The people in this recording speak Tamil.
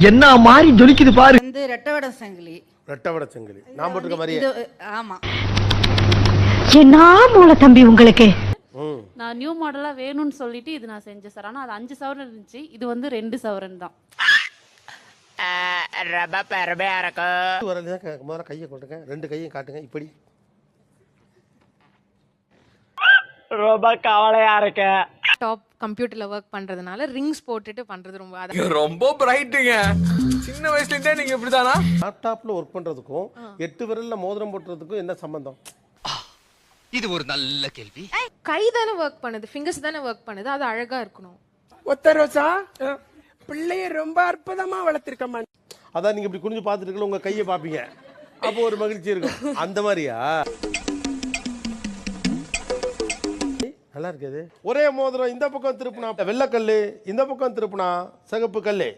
என்ன மாதிரி ஜொலிக்குது பாரு. வந்து ரெட்டவட சங்கிலி. ரெட்டவட சங்கிலி நான் போட்டுக்க மாதிரியே. ஆமா. என்ன மூளை தம்பி உங்களுக்கு. நான் நியூ மாடலா வேணும்னு சொல்லிட்டு இது நான் செஞ்சேன் சார். ஆனா அது 5 சவரன் இருந்துச்சு, இது வந்து 2 சவரன் தான். முதல்ல கையை கொட்டுங்க, 2 கையும் காட்டுங்க இப்படி. ரொம்ப கவலையா இருக்க. டாப் கம்ப்யூட்டர்ல ஒர்க் பண்றதுனால ரிங்ஸ் போட்டுட்டு பண்றது ரொம்ப பிரைட்டுங்க. சின்ன வயசுல இருந்தே நீங்க இப்படிதானா? லேப்டாப்ல ஒர்க் பண்றதுக்கும் 8 விரல்ல மோதிரம் போட்டுறதுக்கும் என்ன சம்பந்தம்? இது ஒரு நல்ல கேள்வி. கை தானே ஒர்க் பண்ணுது, ஃபிங்கர்ஸ் தானே ஒர்க் பண்ணுது, அது அழகா இருக்கணும். ஒத்த ரோசா பிள்ளைய ரொம்ப அற்புதமா வளர்த்திருக்கமா. அதான் நீங்க இப்படி குனிஞ்சு பார்த்துட்டு இருக்கல, உங்க கையை பாப்பீங்க, அப்போ ஒரு மகிழ்ச்சி இருக்கும். அந்த மாதிரியா? நல்லா இருக்குது. ஒரே மோதிரம் இந்த பக்கம் திருப்பினா வெள்ளை கல்லு, இந்த பக்கம் திருப்பினா சிகப்பு கல்லு.